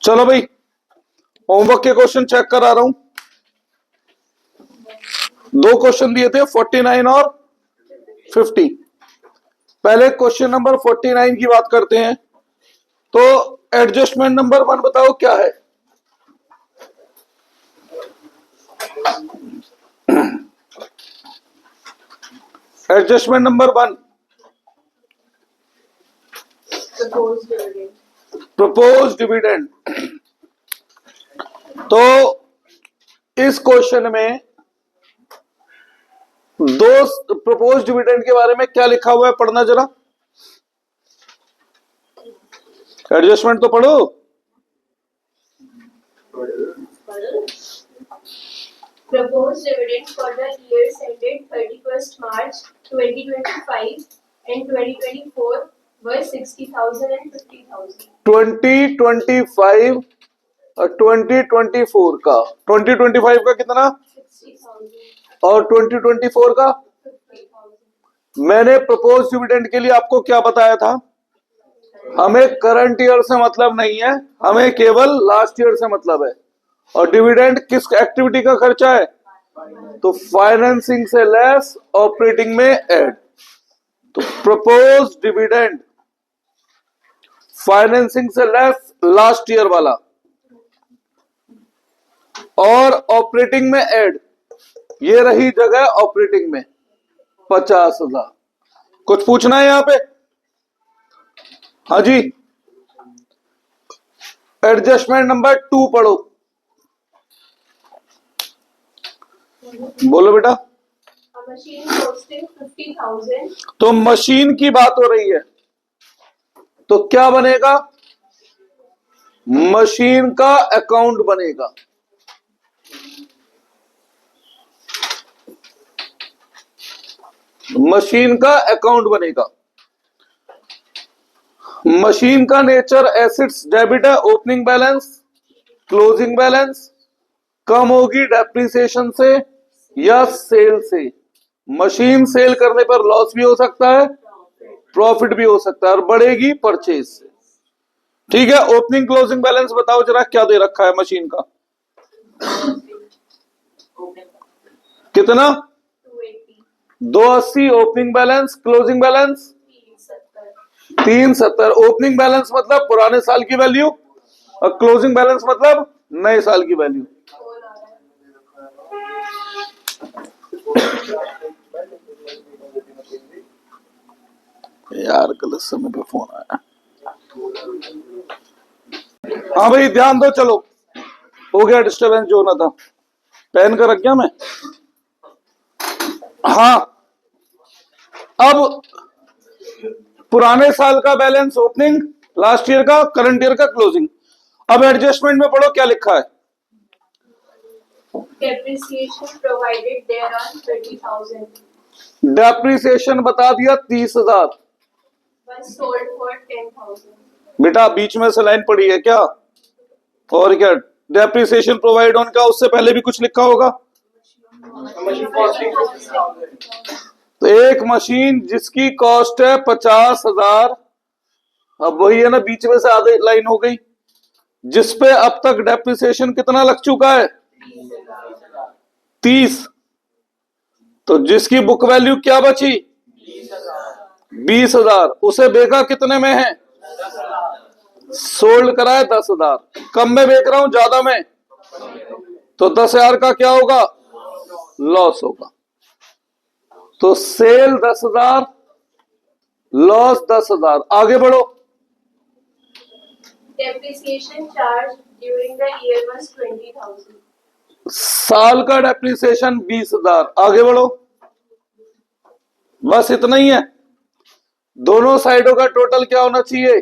चलो भाई, होमवर्क के क्वेश्चन चेक करा रहा हूं। दो क्वेश्चन दिए थे 49 और 50। पहले क्वेश्चन नंबर 49 की बात करते हैं। तो एडजस्टमेंट नंबर 1 बताओ क्या है। Adjustment number 1 propose dividend. तो इस क्वेश्चन में दो प्रपोज डिविडेंड के बारे में क्या लिखा हुआ है, पढ़ना जरा। एडजस्टमेंट तो पढ़ो। Proposed dividend for the years ended 31st March 2025 and 2024 was 60,000 and 50,000. 2025 और 2024 का 2025 का कितना 60,000. और 2024 का 50,000. मैंने प्रपोज डिविडेंड के लिए आपको क्या बताया था, हमें करंट ईयर से मतलब नहीं है, हमें केवल लास्ट ईयर से मतलब है। और डिविडेंड किस एक्टिविटी का खर्चा है, तो फाइनेंसिंग से लेस ऑपरेटिंग में ऐड। तो प्रपोज डिविडेंड फाइनेंसिंग से लेस लास्ट ईयर वाला और ऑपरेटिंग में ऐड, ये रही जगह ऑपरेटिंग में 50,000। कुछ पूछना है यहां पे? हाँ जी। एडजस्टमेंट नंबर 2 पढ़ो। बोलो बेटा। A machine costing 50,000. तो मशीन की बात हो रही है, तो क्या बनेगा, मशीन का अकाउंट बनेगा। मशीन का अकाउंट बनेगा। मशीन का नेचर एसेट्स डेबिट है, ओपनिंग बैलेंस क्लोजिंग बैलेंस कम होगी डेप्रिसिएशन से या सेल से। मशीन सेल करने पर लॉस भी हो सकता है, प्रॉफिट भी हो सकता है, और बढ़ेगी परचेज से। ठीक है, ओपनिंग क्लोजिंग बैलेंस बताओ जरा, क्या दे रखा है मशीन का, कितना 280. 280 opening balance, closing balance 370. 370। Opening balance मतलब पुराने साल की वैल्यू और क्लोजिंग बैलेंस मतलब नए साल की वैल्यू। यार गलत समय पे फोन आया। हाँ भाई ध्यान दो, चलो हो गया डिस्टर्बेंस जो होना था। पेन का रख गया मैं। हाँ, अब पुराने साल का बैलेंस ओपनिंग, लास्ट ईयर का, करंट ईयर का क्लोजिंग। अब एडजस्टमेंट में पढ़ो क्या लिखा है। Depreciation provided thereon 30,000. डेप्रिसिएशन बता दिया 30,000। Was sold for 10,000. बेटा बीच में से लाइन पड़ी है क्या, और क्या डेप्रिसिएशन प्रोवाइड ऑन का उससे पहले भी कुछ लिखा होगा। तो एक मशीन जिसकी कॉस्ट है 50,000, अब वही है ना, बीच में से आधी लाइन हो गई, जिसपे अब तक डेप्रिसिएशन कितना लग चुका है 30। तो जिसकी बुक वैल्यू क्या बची 20,000, उसे बेचा कितने में है, सोल्ड करा है 10,000। कम में बेच रहा हूं ज्यादा में, तो 10,000 का क्या होगा, लॉस होगा। तो सेल 10,000, लॉस 10,000। आगे बढ़ो। Depreciation charge during the year was 20,000. साल का डेप्रिसिएशन 20,000। आगे बढ़ो। बस इतना ही है। दोनों साइडों का टोटल क्या होना चाहिए,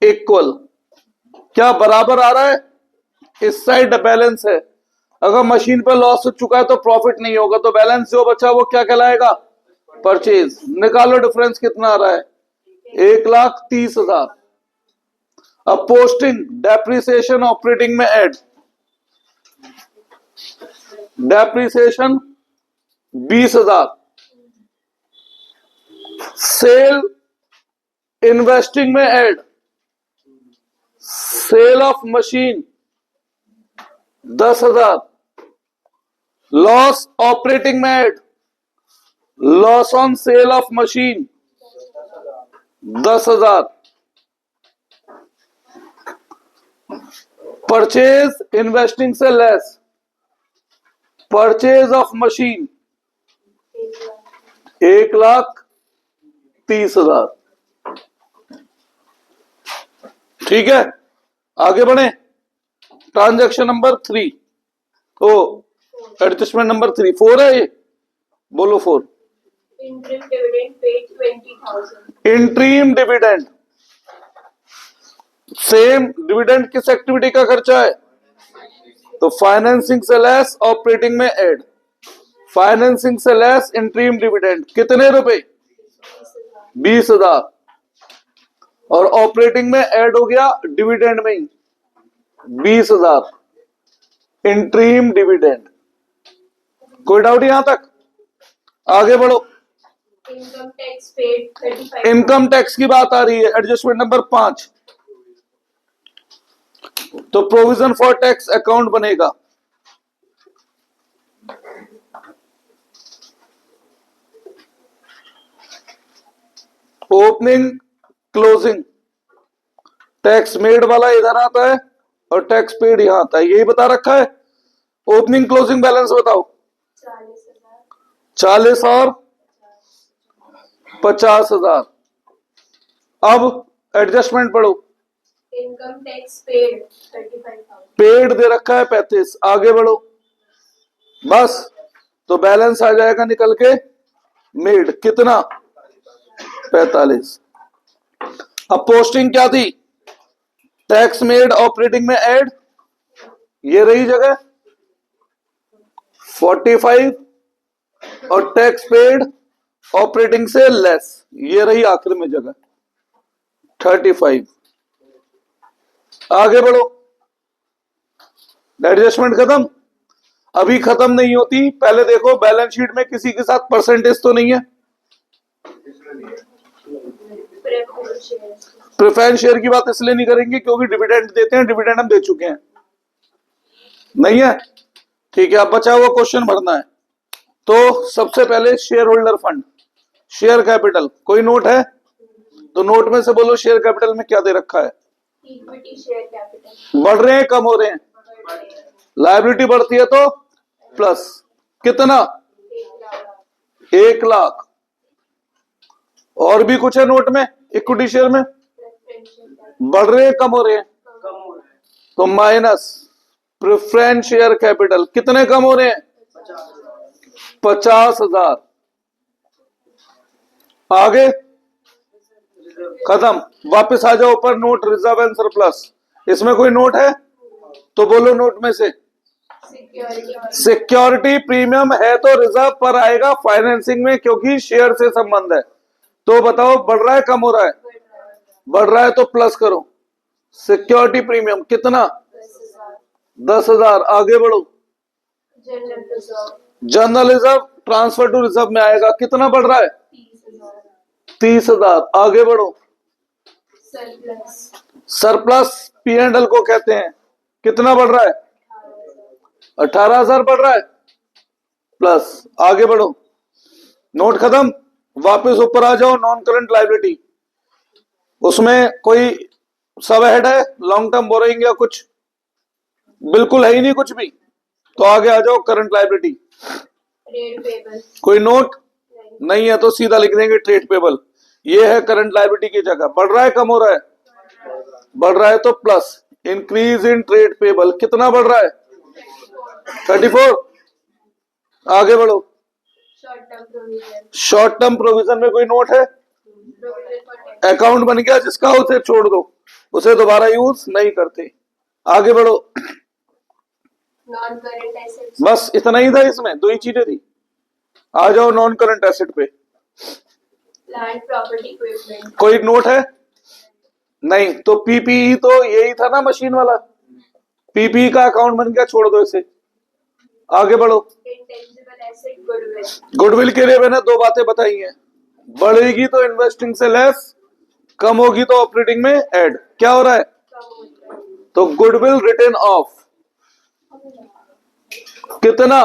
इक्वल। क्या बराबर आ रहा है, इस साइड बैलेंस है। अगर मशीन पर लॉस हो चुका है तो प्रॉफिट नहीं होगा, तो बैलेंस जो बचा वो क्या कहलाएगा, परचेज। निकालो डिफरेंस कितना आ रहा है, 1,30,000। अब पोस्टिंग डेप्रिसिएशन ऑपरेटिंग में ऐड, डेप्रिसिएशन 20,000, सेल इन्वेस्टिंग में add, sale of machine 10,000, loss operating में add, loss on sale of machine 10,000, purchase investing से लेस, परचेज ऑफ मशीन 1,30,000। ठीक है, आगे बढ़े। ट्रांजैक्शन नंबर 3, ओ एडजस्टमेंट नंबर 3, 4 है ये, बोलो 4। Interim dividend paid 20,000. Interim dividend, same dividend किस एक्टिविटी का खर्चा है? तो फाइनेंसिंग से लेस ऑपरेटिंग में ऐड, फाइनेंसिंग से लेस इंट्रीम डिविडेंड कितने रुपए? 20,000, और ऑपरेटिंग में ऐड हो गया डिविडेंड में ही 20,000 इंट्रीम डिविडेंड। कोई डाउट यहां तक? आगे बढ़ो। Income tax paid 35,000. Income tax की बात आ रही है, एडजस्टमेंट नंबर 5। तो प्रोविजन फॉर टैक्स अकाउंट बनेगा। ओपनिंग क्लोजिंग, टैक्स मेड वाला इधर आता है और टैक्स पेड यहां आता है, यही बता रखा है। ओपनिंग क्लोजिंग बैलेंस बताओ। 40,000. 40 और 50,000। अब एडजस्टमेंट पढ़ो। Income tax paid 35,000. पेड दे रखा है 35, आगे बढ़ो। बस, तो बैलेंस आ जाएगा निकल के मेड कितना? 45। अब पोस्टिंग क्या थी? टैक्स मेड ऑपरेटिंग में ऐड, ये रही जगह 45, और टैक्स पेड ऑपरेटिंग से लेस, ये रही आखिर में जगह 35। आगे बढ़ो। एडजस्टमेंट खत्म? अभी खत्म नहीं होती, पहले देखो बैलेंस शीट में किसी के साथ परसेंटेज तो नहीं है। Preference shares. प्रेफरेंस शेयर की बात इसलिए नहीं करेंगे क्योंकि डिविडेंड देते हैं, डिविडेंड हम दे चुके हैं, नहीं है। ठीक है, अब बचा हुआ क्वेश्चन भरना है। तो सबसे पहले share holder fund, share capital, कोई नोट है? तो नोट में से बोलो शेयर कैपिटल में क्या दे रखा है? Equity share capital. बढ़ रहे हैं कम हो रहे हैं? लायबिलिटी बढ़ती है तो प्लस, कितना? 1,00,000। और भी कुछ है नोट में? इक्विटी शेयर में Preference share capital. बढ़ रहे हैं कम हो रहे हैं? तो माइनस प्रेफरेंस शेयर कैपिटल, कितने कम हो रहे हैं? 50,000। आगे खत्म, वापस आ जाओ ऊपर। नोट रिजर्व एंड सरप्लस, इसमें कोई नोट है? तो बोलो नोट में से। Security. सिक्योरिटी प्रीमियम है तो रिजर्व पर आएगा फाइनेंसिंग में, क्योंकि शेयर से संबंध है। तो बताओ बढ़ रहा है कम हो रहा है? बढ़ रहा है तो प्लस करो। सिक्योरिटी प्रीमियम कितना? 10,000। आगे बढ़ो। General reserve. General reserve transfer to reserve में आएगा, कितना बढ़ रहा है? 30,000. 30,000। आगे बढ़ो। Surplus. सरप्लस P&L को कहते हैं, कितना बढ़ रहा है? 18,000 बढ़ रहा है प्लस। आगे बढ़ो। नोट खत्म, वापस ऊपर आ जाओ। नॉन करंट लायबिलिटी, उसमें कोई सब हेड है? लॉन्ग टर्म बोरोइंग या कुछ? बिल्कुल है ही नहीं कुछ भी। तो आगे आ जाओ करंट लायबिलिटी। Trade payable. कोई नोट नहीं. नहीं है तो सीधा लिख देंगे ट्रेड पेबल। ये है करंट लायबिलिटी की जगह। बढ़ रहा है कम हो रहा है? बढ़ रहा है तो plus. Increase in trade payable, कितना बढ़ रहा है? 34। आगे बढ़ो। Short term provision. Short term provision में कोई नोट है? Provision for tax. अकाउंट बन गया जिसका, उसे छोड़ दो, उसे दोबारा यूज नहीं करते। आगे बढ़ो। Non-current assets. बस इतना ही था, इसमें दो ही चीजें थी। आ जाओ नॉन करंट एसेट पे। Plant property equipment. कोई नोट है? नहीं। तो पीपीई तो यही था ना मशीन वाला, पीपीई का अकाउंट बन गया, छोड़ दो इसे। आगे बढ़ो। Intangible asset goodwill. गुडविल के लिए मैंने दो बातें बताई हैं, बढ़ेगी तो इन्वेस्टिंग से लेस, कम होगी तो ऑपरेटिंग में ऐड। क्या हो रहा है? कम हो तो गुडविल रिटर्न ऑफ कितना?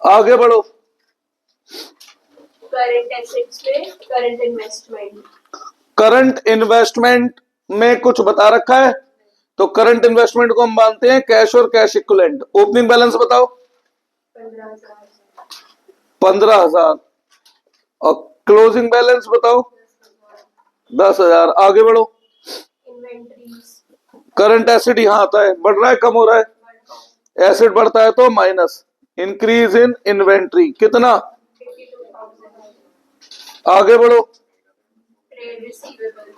आगे बढ़ो। करंट एसेट्स में करंट इन्वेस्टमेंट, करंट इन्वेस्टमेंट में कुछ बता रखा है, तो करंट इन्वेस्टमेंट को हम मानते हैं कैश और कैश इक्विवेलेंट। ओपनिंग बैलेंस बताओ। 15,000 और क्लोजिंग बैलेंस बताओ 10,000। आगे बढ़ो। इन्वेंटरीज, करंट एसेट यहां आता है, बढ़ रहा है कम हो रहा है? एसेट बढ़ता है तो माइनस। इंक्रीज इन इन्वेंट्री कितना? 52,000। आगे बढ़ो। ट्रेड रिसीवेबल,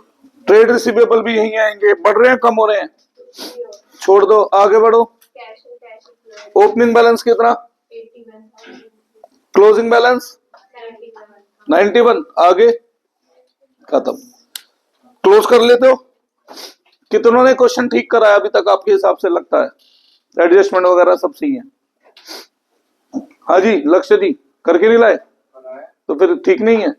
ट्रेड रिसीवेबल भी यहीं आएंगे, बढ़ रहे हैं कम हो रहे हैं? छोड़ दो। आगे बढ़ो। Cash and cash equivalent, opening balance कितना? 81,000। Closing balance 91। आगे खत्म। क्लोज कर लेते हो? कितनों ने क्वेश्चन ठीक कराया अभी तक आपके हिसाब से? लगता है एडजस्टमेंट वगैरह सब सही है? हाँ जी, लक्ष्य जी करके नहीं लाए तो फिर ठीक नहीं है।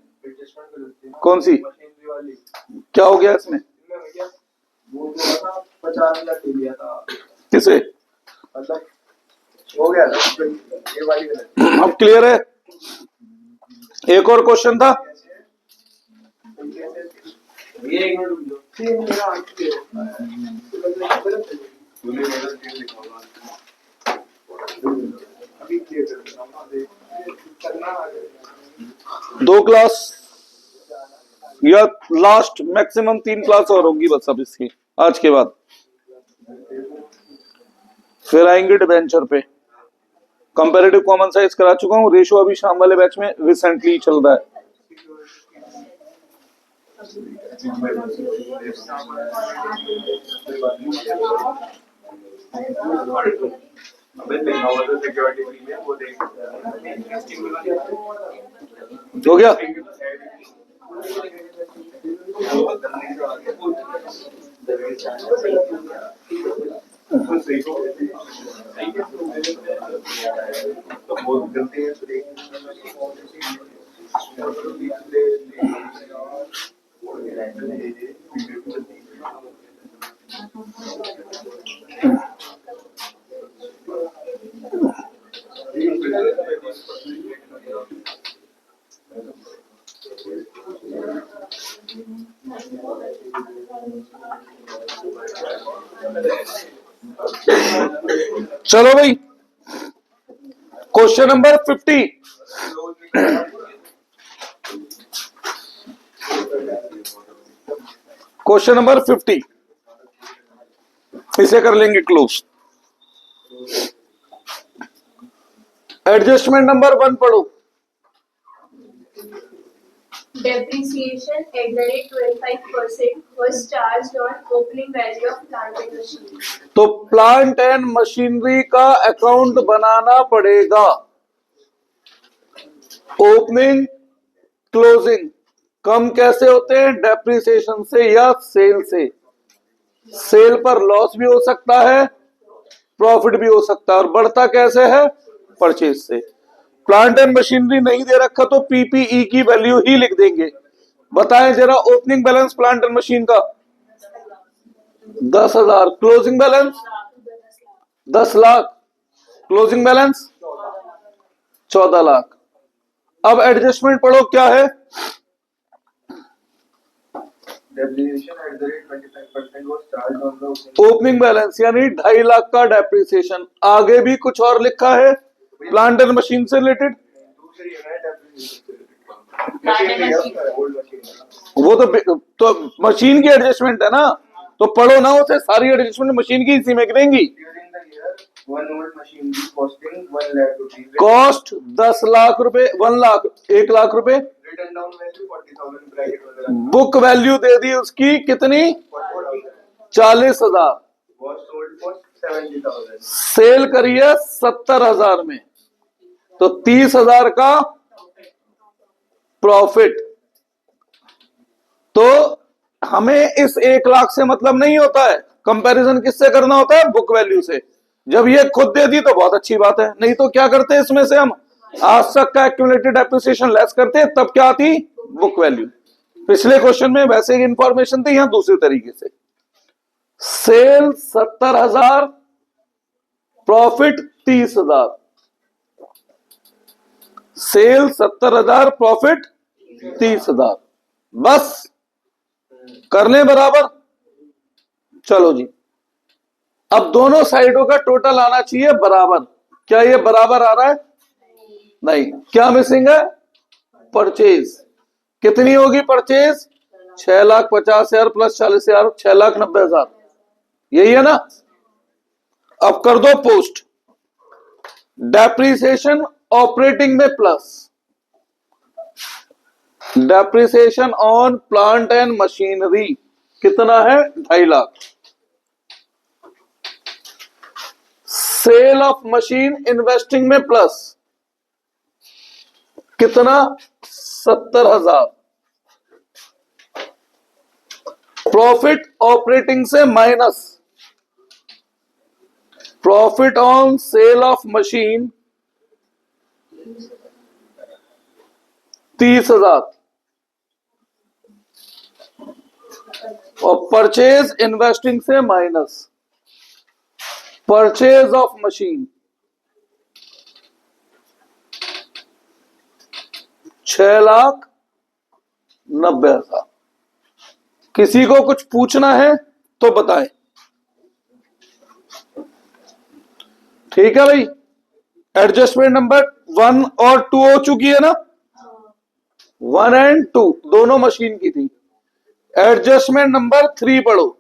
कौन सी? क्या हो गया इसमें? किसे? हो गया था ये वाली। अब क्लियर है? एक और क्वेश्चन था। ये एक मिनट रुक जाओ। मेरा आंसर अभी क्लियर करना 2 क्लास या लास्ट मैक्सिमम 3 क्लास और होगी बस अब इसकी, आज के बाद फिर आएंगे डिबेंचर पे। कंपैरेटिव कॉमन साइज करा चुका हूँ, रेशो अभी शाम वाले बैच में रिसेंटली चल रहा है। हो गया? चलो भाई, क्वेश्चन नंबर 50। क्वेश्चन नंबर 50 इसे कर लेंगे क्लोज। एडजस्टमेंट नंबर 1 पढ़ो। depreciation at the rate 25% was charged on opening value of plant and machinery. तो प्लांट एंड मशीनरी का अकाउंट बनाना पड़ेगा। ओपनिंग क्लोजिंग कम कैसे होते हैं? डेप्रिसिएशन से या सेल से। सेल पर लॉस भी हो सकता है, प्रॉफिट भी हो सकता है, और बढ़ता कैसे है? परचेज से। प्लांट एंड मशीनरी नहीं दे रखा तो पीपीई की वैल्यू ही लिख देंगे। बताएं जरा opening balance plant and machine का 10,000, closing balance 10 lakh, closing balance 14 lakh. अब एडजस्टमेंट पढ़ो क्या है? ओपनिंग बैलेंस यानी 2.5 लाख का डेप्रिसिएशन। आगे भी कुछ और लिखा है प्लांट एंड मशीन से रिलेटेड? वो तो मशीन की एडजस्टमेंट है ना, तो पढ़ो ना उसे। सारी एडजस्टमेंट मशीन की इसी में करेंगी। कॉस्ट 10 लाख रुपए, 1 लाख रुपए। बुक वैल्यू दे दी उसकी कितनी? 40,000। सेल करिए 70,000 में, तो 30,000 का प्रॉफिट। तो हमें इस 1 लाख से मतलब नहीं होता है, कंपैरिजन किससे करना होता है? बुक वैल्यू से। जब ये खुद दे दी तो बहुत अच्छी बात है, नहीं तो क्या करते हैं इसमें से हम आज तक का एक्यूमुलेटेड डेप्रिसिएशन लेस करते हैं, तब क्या आती? Book value. पिछले क्वेश्चन में वैसे ही इंफॉर्मेशन थी, यहां दूसरे तरीके से। Sale 70,000, profit 30,000। Sale 70,000, profit 30,000। बस कर लें बराबर। चलो जी, अब दोनों साइडों का टोटल आना चाहिए बराबर। क्या ये बराबर आ रहा है? नहीं। क्या मिसिंग है? परचेज। कितनी होगी परचेज? 6,50,000 प्लस 40,000, 6,90,000। यही है ना? अब कर दो पोस्ट। डेप्रिसिएशन ऑपरेटिंग में plus, depreciation on plant and machinery कितना है? 2.5 lakh. Sale of machine investing में प्लस कितना? 70,000। प्रॉफिट ऑपरेटिंग से minus, profit on sale of machine 30,000 और परचेज इन्वेस्टिंग से माइनस, परचेज ऑफ मशीन 6,90,000। किसी को कुछ पूछना है तो बताएं। ठीक है भाई, एडजस्टमेंट नंबर 1 और 2 हो चुकी है ना? 1 एंड 2 दोनों मशीन की थी। एडजस्टमेंट नंबर 3 पढ़ो।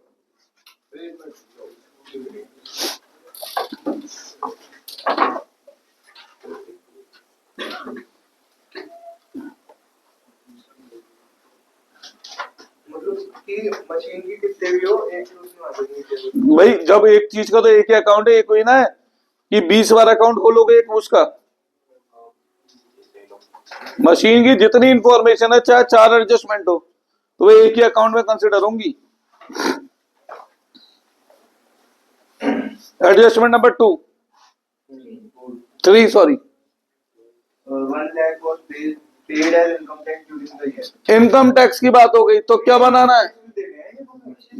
मशीन की कितने भी हो एक ही उसमें आ जाएगी। भाई जब एक चीज का तो एक ही अकाउंट है, एक हुई ना है कि 20 बार अकाउंट खोलोगे एक उसका। मशीन की जितनी इंफॉर्मेशन है, चाहे 4 एडजस्टमेंट हो, तो वो एक ही अकाउंट में कंसिडर होंगी। Adjustment number 2 3 sorry, 1 lakh was paid as income tax during the year। Income tax की बात हो गई तो क्या बनाना है?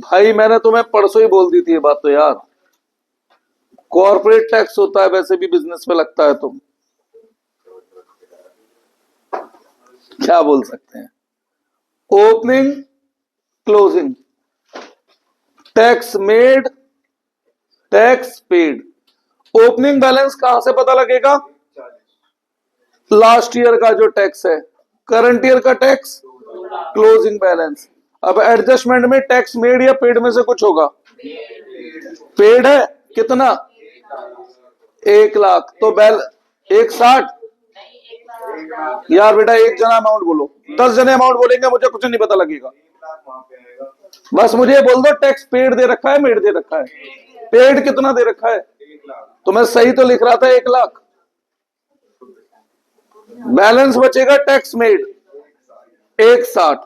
भाई मैंने तुम्हें परसों ही बोल दी थी ये बात तो यार। कॉर्पोरेट टैक्स होता है, वैसे भी बिजनेस में लगता है। तुम क्या बोल सकते हैं? Opening closing, tax made, tax paid. Opening balance कहां से पता लगेगा? लास्ट ईयर का जो टैक्स है, करंट ईयर का टैक्स, क्लोजिंग बैलेंस। अब एडजस्टमेंट में टैक्स मेड या पेड में से कुछ होगा? पेड है कितना? 1 लाख। तो 1,60,000। यार बेटा एक जना अमाउंट बोलो, 10 जने अमाउंट बोलेंगे, मुझे कुछ नहीं पता लगेगा। बस मुझे बोल दो टैक्स पेड दे रखा है, मेड दे रखा है। पेड कितना दे रखा है? तो मैं सही तो लिख रहा था 1 लाख। बैलेंस बचेगा टैक्स मेड 1,60,000।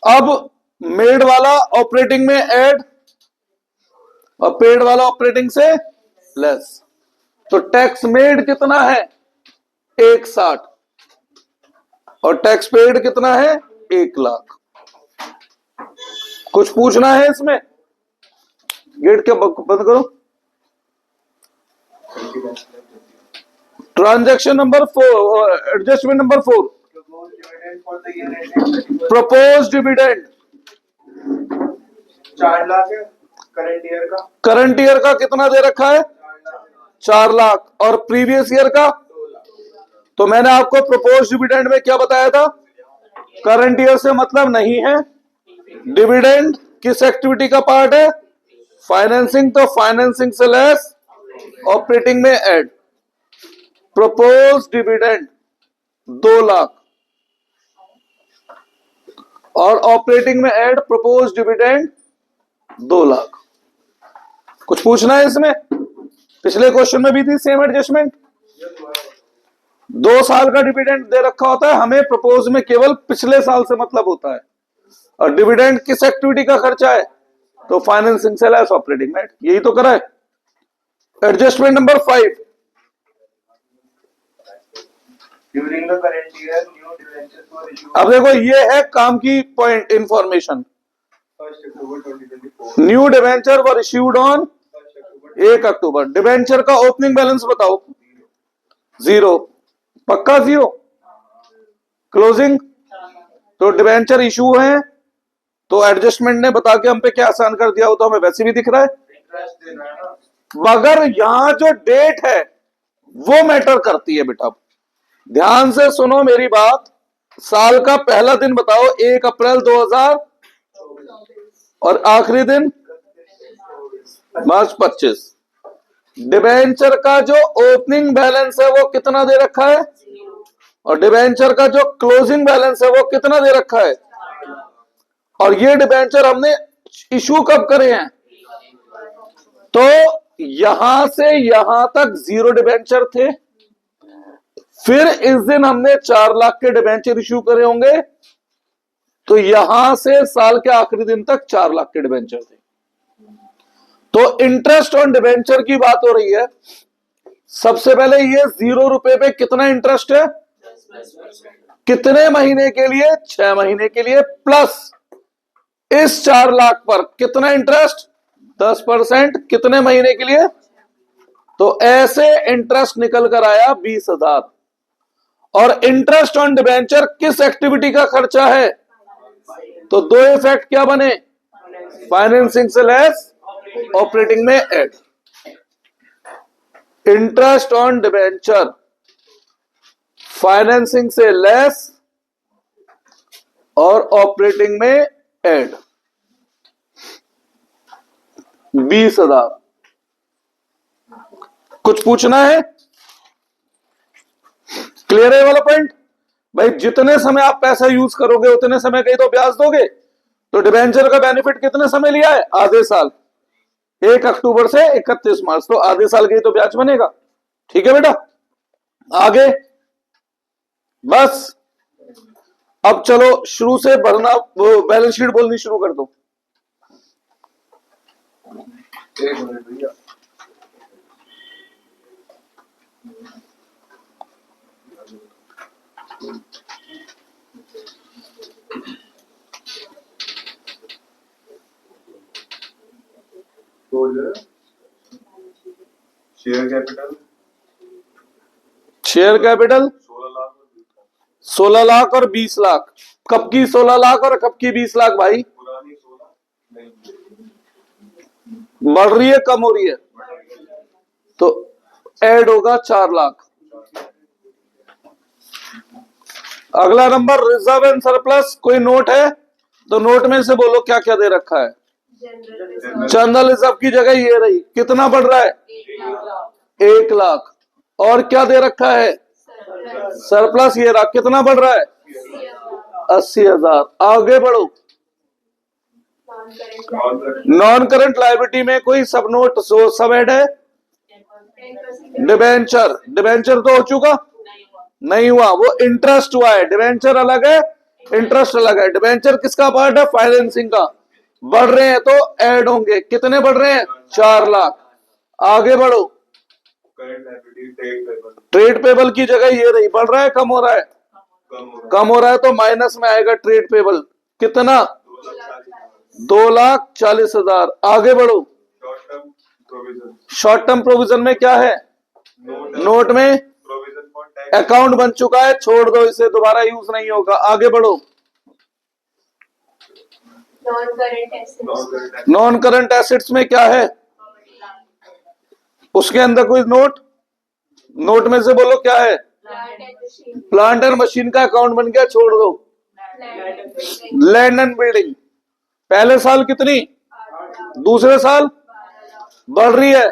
अब मेड वाला ऑपरेटिंग में ऐड और पेड वाला ऑपरेटिंग से लेस। तो टैक्स मेड कितना है? 1,60,000 और टैक्स पेड कितना है? 1 लाख। कुछ पूछना है इसमें? गेट के बंद करो। Transaction number 4, adjustment number 4, propose dividend 4 lakh है करंट ईयर का। करंट ईयर का कितना दे रखा है? 4 लाख। और प्रीवियस ईयर का? तो मैंने आपको प्रपोज डिविडेंड में क्या बताया था? करंट ईयर से मतलब नहीं है। डिविडेंड किस एक्टिविटी का पार्ट है? फाइनेंसिंग। तो फाइनेंसिंग से लेस, ऑपरेटिंग में ऐड। प्रपोज डिविडेंड 2 लाख और ऑपरेटिंग में ऐड प्रपोज डिविडेंड 2 लाख। कुछ पूछना है इसमें? पिछले क्वेश्चन में भी थी सेम एडजस्टमेंट। 2 साल का डिविडेंड दे रखा होता है, हमें प्रपोज में केवल पिछले साल से मतलब होता है। और डिविडेंड किस एक्टिविटी का खर्चा है? तो फाइनेंसिंग से लेस, ऑपरेटिंग में। यही तो करा है। Adjustment number 5, during the current year new debentures were issued. अब देखो ये है काम की point information. 1st October 2024. New debenture were issued on 1st October 1 October. Debenture का ओपनिंग बैलेंस बताओ। 0। पक्का 0। क्लोजिंग तो डिबेंचर इशू है तो एडजस्टमेंट ने बता के हम पे क्या आसान कर दिया हो, तो हमें वैसे भी दिख रहा है। इंटरेस्ट देना है ना, मगर यहां जो डेट है वो मैटर करती है बेटा। ध्यान से सुनो मेरी बात। साल का पहला दिन बताओ 1 अप्रैल 2000 और आखिरी दिन मार्च 25। डिबेंचर का जो ओपनिंग बैलेंस है वो कितना दे रखा है और डिबेंचर का जो क्लोजिंग बैलेंस है वो कितना दे रखा है। और ये डिबेंचर हमने इशू कब करे हैं, तो यहां से यहां तक 0 डिबेंचर थे। फिर इस दिन हमने 4 लाख के डिबेंचर इशू करे होंगे, तो यहां से साल के आखिरी दिन तक 4 लाख के डिबेंचर थे। तो इंटरेस्ट ऑन डिबेंचर की बात हो रही है। सबसे पहले ये 0 रुपए पे कितना इंटरेस्ट है, कितने महीने के लिए, 6 महीने के लिए, प्लस इस 4 लाख पर कितना इंटरेस्ट, 10%, कितने महीने के लिए। तो ऐसे इंटरेस्ट निकल कर आया 20,000। और इंटरेस्ट ऑन डिबेंचर किस एक्टिविटी का खर्चा है, तो दो इफेक्ट क्या बने, फाइनेंसिंग से लेस, ऑपरेटिंग में add. Interest on debenture financing से लेस और ऑपरेटिंग में ऐड 20,000। कुछ पूछना है, क्लियर है वाला पॉइंट भाई। जितने समय आप पैसा यूज करोगे उतने समय का ही तो ब्याज दोगे। तो डिबेंचर का बेनिफिट कितने समय लिया है, आधे साल, 1 अक्टूबर से 31 मार्च, तो आधे साल का ही तो ब्याज बनेगा। ठीक है बेटा, आगे बस। अब चलो शुरू से भरना, बैलेंस शीट बोलनी शुरू कर दो। 1 मिनट भैया। Share capital share capital 16 lakh 16 lakh और 20 लाख। कब की 16 लाख और कब की 20 लाख भाई, पुरानी 16 नहीं बढ़ रही है कम हो रही है, तो ऐड होगा 4 लाख। अगला नंबर रिजर्व एंड सरप्लस। कोई नोट है तो नोट में से बोलो क्या क्या दे रखा है। जनरल रिजर्व की जगह ये रही, कितना बढ़ रहा है, 1 लाख। और क्या दे रखा है, सरप्लस ये रहा, कितना बढ़ रहा है, 80,000। आगे बढ़ो। नॉन करंट लायबिलिटी में कोई सब नोट सब ऐड है, डिबेंचर। डिबेंचर तो हो चुका, नहीं हुआ, वो इंटरेस्ट हुआ है। डिबेंचर अलग है, इंटरेस्ट अलग है। डिबेंचर किसका पार्ट है, फाइनेंसिंग का। बढ़ रहे हैं तो ऐड होंगे, कितने बढ़ रहे हैं, 4 लाख। आगे बढ़ो। Current liability trade payable trade payable की जगह ये रही, बढ़ रहा है कम हो रहा है, कम हो रहा है, तो माइनस में आएगा ट्रेड पेबल, कितना, 2,40,000। आगे बढ़ो। Short term provision short term provision में क्या है, नोट में प्रोविजन फॉर टैक्स अकाउंट बन चुका है, छोड़ दो इसे, दोबारा यूज नहीं होगा। आगे बढ़ो। नॉन करंट एसेट्स में क्या है, उसके अंदर कोई नोट, नोट में से बोलो क्या है, प्लांट एंड मशीन का अकाउंट बन गया, छोड़ दो। लैंड एंड बिल्डिंग पहले साल कितनी, दूसरे साल बढ़ रही है,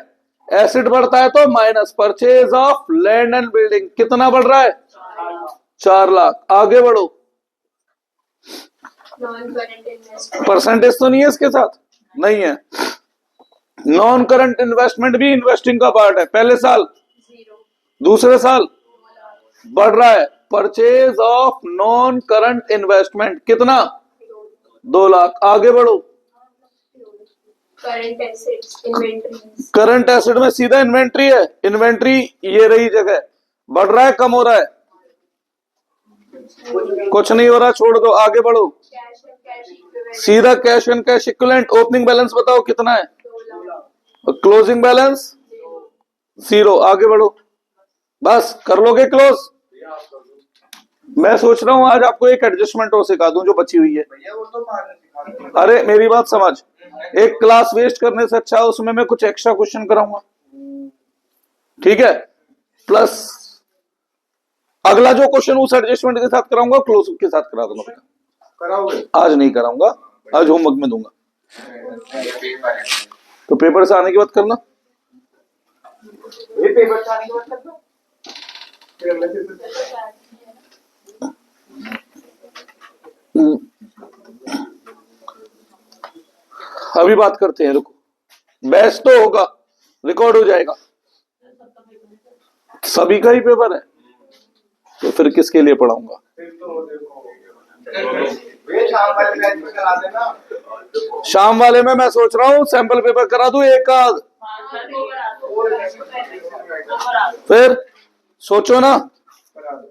एसेट बढ़ता है तो minus. Purchase of land and building कितना बढ़ रहा है, 4 लाख। आगे बढ़ो। परसेंटेज तो नहीं है इसके साथ, नहीं है। नॉन करंट इन्वेस्टमेंट भी इन्वेस्टिंग का पार्ट है। पहले साल, दूसरे साल बढ़ रहा है। Purchase of non current investment कितना, 2 लाख। आगे बढ़ो। Current assets, inventories. Current asset में सीधा इन्वेंट्री है, इन्वेंट्री ये रही जगह। बढ़ रहा है कम हो रहा है, कुछ नहीं हो रहा, छोड़ दो। आगे बढ़ो। सीधा cash and cash equivalent. Opening balance बताओ कितना है, 2 lakh, और क्लोजिंग बैलेंस 0। आगे बढ़ो, बस कर लोगे क्लोज। मैं सोच रहा हूं आज आपको एक एडजस्टमेंट और सिखा दूं जो बची हुई है। भैया वो तो मारने सिखा अरे मेरी बात समझ, एक क्लास वेस्ट करने से अच्छा उसमें मैं कुछ एक्स्ट्रा क्वेश्चन कराऊंगा, ठीक है। प्लस अगला जो क्वेश्चन उस एडजस्टमेंट के साथ कराऊंगा, क्लोज के साथ करा दूंगा बेटा। कराओगे आज नहीं कराऊंगा, आज होमवर्क में दूंगा, तो पेपर से आने के बाद करना। ये पेपर से आने के बाद करना, फिर अगले पेपर अभी बात करते हैं, रुको। बैच तो होगा, रिकॉर्ड हो जाएगा, सभी का ही पेपर है, तो फिर किसके लिए पढ़ाऊंगा। फिर तो देखो ये शाम वाले बैच में करा देना। शाम वाले में मैं सोच रहा हूँ सैंपल पेपर करा दूं एक आध, फिर सोचो ना। करा दो,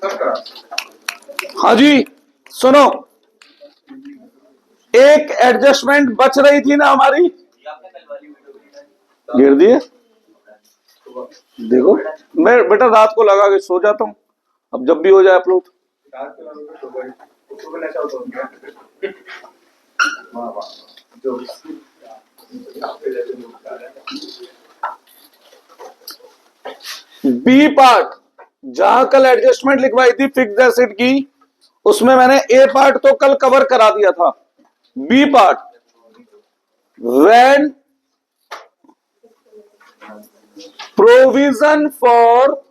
सब करा दो। हाँ जी सुनो, एक एडजस्टमेंट बच रही थी ना हमारी, गिर दिए। देखो मैं बेटा रात को लगा के सो जाता हूँ, अब जब भी हो जाए अपलोड। रात को लोगों को सुबह नशा होता है। वाह वाह, जो बी पार्ट, जहां कल एडजस्टमेंट लिखवाई थी फिक्स्ड एसेट की, उसमें मैंने ए पार्ट तो कल कवर करा दिया था। B part, when provision for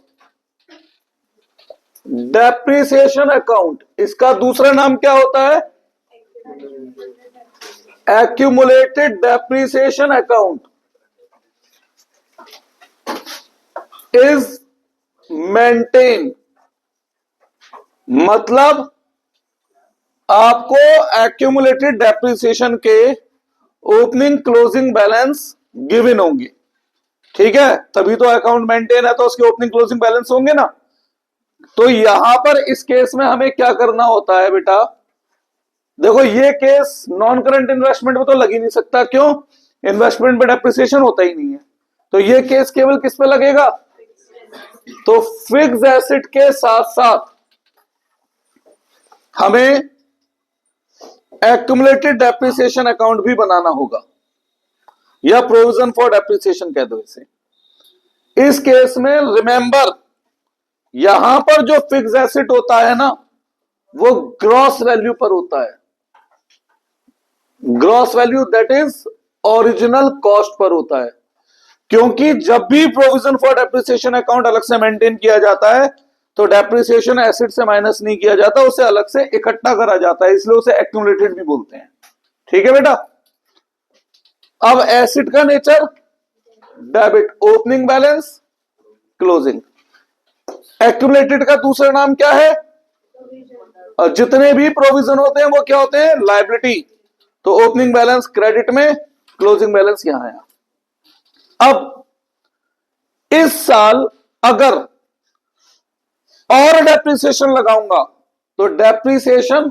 depreciation account, इसका दूसरा नाम क्या होता है, accumulated depreciation account is maintain. मतलब आपको एक्यूमुलेटेड डेप्रिसिएशन के ओपनिंग क्लोजिंग बैलेंस गिवन होंगे, ठीक है, तभी तो अकाउंट मेंटेन है, तो उसके ओपनिंग क्लोजिंग बैलेंस होंगे ना। तो यहां पर इस केस में हमें क्या करना होता है बेटा, देखो ये केस नॉन करंट इन्वेस्टमेंट में तो लग ही नहीं सकता, क्यों, इन्वेस्टमेंट पे डेप्रिसिएशन होता ही नहीं है, तो ये केस केवल किस पे लगेगा, तो फिक्स्ड एसेट के साथ साथ हमें एक्यूमुलेटेड डेप्रिसिएशन अकाउंट भी बनाना होगा, या प्रोविजन फॉर डेप्रिसिएशन कह दो इसे। इस केस में रिमेंबर, यहां पर जो फिक्स्ड एसेट होता है ना, वो ग्रॉस वैल्यू पर होता है, gross value that is original cost per होता है, क्योंकि जब भी प्रोविजन फॉर डेप्रिसिएशन अकाउंट अलग से मेंटेन किया जाता है तो डेप्रिसिएशन एसेट से माइनस नहीं किया जाता, उसे अलग से इकट्ठा करा जाता है, इसलिए उसे एक्यूमुलेटेड भी बोलते हैं, ठीक है बेटा। अब एसेट का nature debit, opening balance closing. Accumulated का दूसरा नाम क्या है, और जितने भी प्रोविजन होते हैं वो क्या होते हैं, लायबिलिटी, तो ओपनिंग बैलेंस क्रेडिट में, क्लोजिंग बैलेंस यहां है। अब इस साल अगर और डेप्रिसिएशन लगाऊंगा तो डेप्रिसिएशन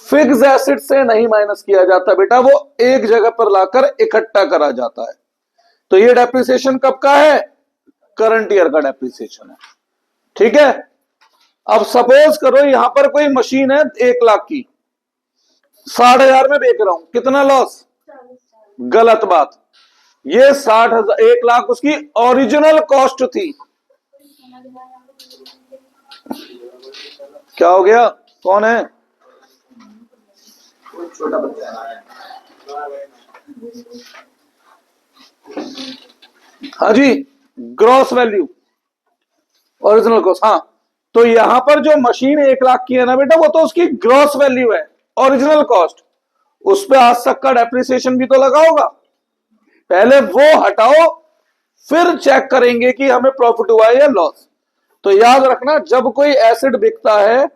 फिक्स्ड एसेट से नहीं माइनस किया जाता बेटा, वो एक जगह पर लाकर इकट्ठा करा जाता है। तो ये डेप्रिसिएशन कब का है, करंट ईयर का डेप्रिसिएशन है, ठीक है। अब सपोज करो यहां पर कोई मशीन है 1 लाख की, 60,000 में बेच रहा हूं, कितना लॉस, गलत बात, ये 60,000, 1 लाख उसकी ओरिजिनल कॉस्ट थी। क्या हो गया, कौन है, छोटा बच्चा है। हाँ जी, ग्रॉस वैल्यू ओरिजिनल कॉस्ट, हाँ, तो यहां पर जो मशीन 1 लाख की है ना बेटा, वो तो उसकी ग्रॉस वैल्यू है, ओरिजिनल कॉस्ट, उस पर आज तक का डेप्रिसिएशन भी तो लगा होगा, पहले वो हटाओ फिर चेक करेंगे कि हमें प्रॉफिट हुआ है या लॉस। तो याद रखना, जब कोई एसेट बिकता है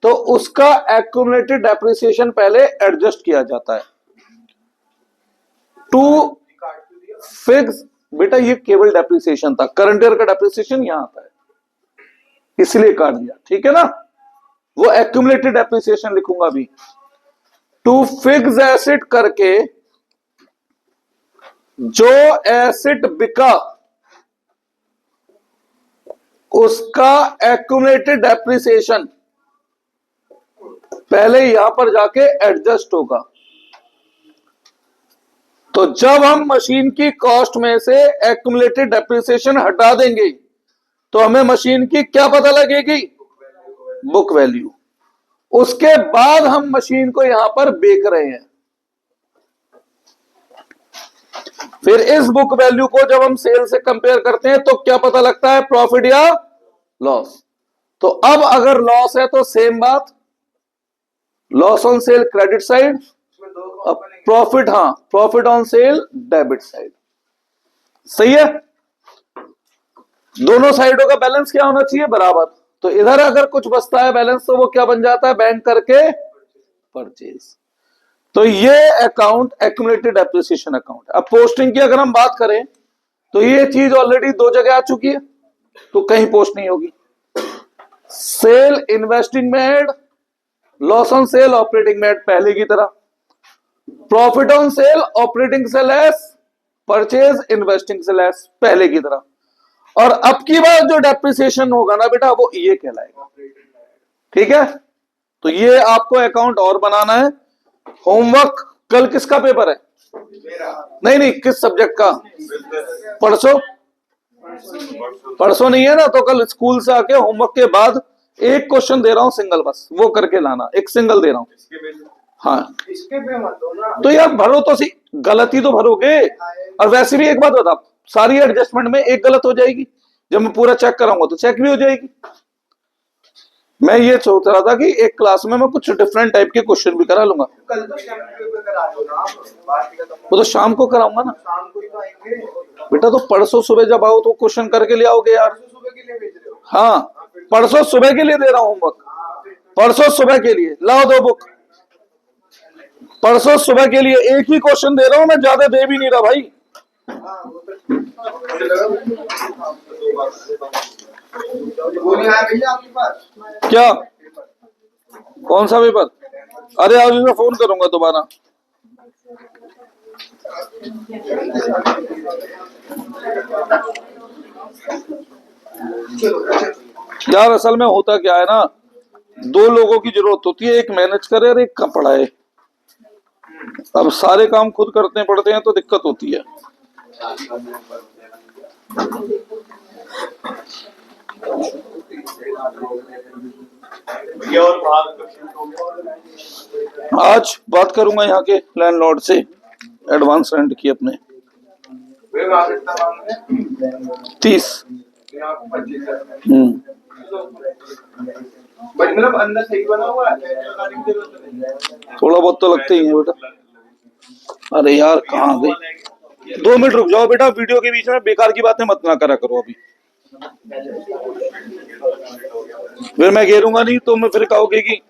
तो उसका एक्यूमुलेटेड डेप्रिसिएशन पहले एडजस्ट किया जाता है टू फिक्स। बेटा ये केवल डेप्रिसिएशन था, करंट ईयर का डेप्रिसिएशन यहां आता है, इसलिए काट दिया, ठीक है ना। वो एक्यूमुलेटेड डेप्रिसिएशन लिखूंगा अभी। टू फिक्स एसिड करके जो एसिड बिका उसका एक्यूमुलेटेड डेप्रिसिएशन पहले यहां पर जाके एडजस्ट होगा। तो जब हम मशीन की कॉस्ट में से एक्यूमुलेटेड डेप्रिसिएशन हटा देंगे तो हमें मशीन की क्या पता लगेगी? Book value. उसके बाद हम मशीन को यहां पर बेच रहे हैं। फिर इस बुक वैल्यू को जब हम सेल से कंपेयर करते हैं तो क्या पता लगता है? प्रॉफिट या लॉस। तो अब अगर लॉस है तो सेम बात, loss on sale credit side, profit, हाँ, profit on sale debit side. सही है। दोनों साइडों का बैलेंस क्या होना चाहिए? बराबर। तो इधर अगर कुछ बचता है बैलेंस तो वो क्या बन जाता है? बैंक करके परचेज। तो ये अकाउंट एक्यूमुलेटेड डेप्रिसिएशन अकाउंट। अब पोस्टिंग की अगर हम बात करें तो ये चीज ऑलरेडी दो जगह आ चुकी है तो कहीं पोस्ट नहीं होगी। सेल इन्वेस्टिंग में add, loss on cell operating में ऐड पहले की तरह, प्रॉफिट ऑन सेल ऑपरेटिंग से लेस, परचेज इन्वेस्टिंग से लेस पहले की तरह। और अब की बार जो डेप्रिसिएशन होगा ना बेटा वो ये कहलाएगा। ठीक है। तो ये आपको अकाउंट और बनाना है। होमवर्क कल किसका पेपर है? नहीं, किस सब्जेक्ट का? परसों। परसों नहीं है ना, तो कल स्कूल से आके होमवर्क के बाद एक क्वेश्चन दे रहा हूं सिंगल, बस वो करके लाना। एक सिंगल दे रहा हूं। हाँ, इसके पे मत दो ना। तो यार भरो तो सी, गलती तो भरोगे। और वैसे भी एक बात बता, सारी एडजस्टमेंट में एक गलत हो जाएगी, जब मैं पूरा चेक कराऊंगा तो चेक भी हो जाएगी। मैं ये सोच रहा था कि एक क्लास में मैं कुछ डिफरेंट टाइप के क्वेश्चन भी करा लूंगा। कल तो शाम को करा दो ना आप, बात खत्म। वो तो शाम को कराऊंगा ना शाम को ही तो आएंगे बेटा। तो परसों सुबह जब आओ तो क्वेश्चन करके ले आओगे यार। सुबह के लिए भेज रहे हो? हाँ, परसों सुबह के लिए दे रहा हूं होमवर्क। परसों सुबह के लिए लाओ दो बुक। परसों सुबह के लिए एक ही क्वेश्चन दे रहा हूं, मैं ज्यादा दे भी नहीं रहा भाई। गोली आया भैया आपके पास? क्या? कौन सा पेपर? अरे आज मैं फोन करूंगा दोबारा। यार असल में होता क्या है ना, दो लोगों की जरूरत होती है, एक मैनेज करे और एक का पढ़ाए। अब सारे काम खुद करते पड़ते हैं तो दिक्कत होती है। आज बात करूंगा यहाँ के लैंडलॉर्ड से, एडवांस रेंट की अपने 30। मतलब अंदर सही बना हुआ है, थोड़ा बहुत तो लगते ही है बेटा। अरे यार कहाँ गए? 2 मिनट रुक जाओ बेटा, वीडियो के बीच में बेकार की बातें मत ना करा करो अभी। फिर मैं घेरूंगा नहीं तो मैं फिर कहोगे कि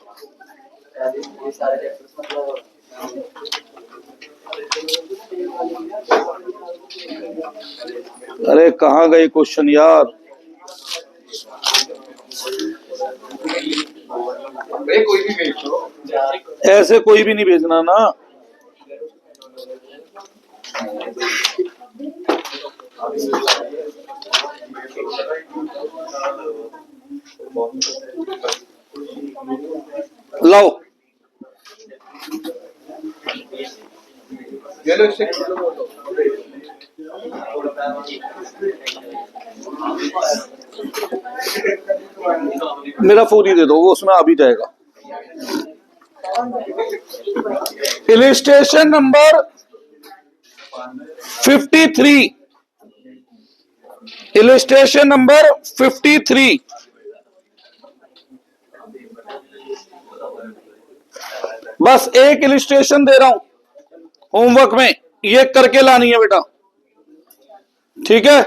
अरे कहाँ गए क्वेश्चन यार? कोई भी भेज दो, ऐसे कोई भी नहीं भेजना ना। लाओ मेरा फोन ही दे दो, वो उसमें आ भी जाएगा। Illustration number 53, illustration number 53। बस एक इलिस्ट्रेशन दे रहा हूं होमवर्क में, ये करके लानी है बेटा। ठीक है।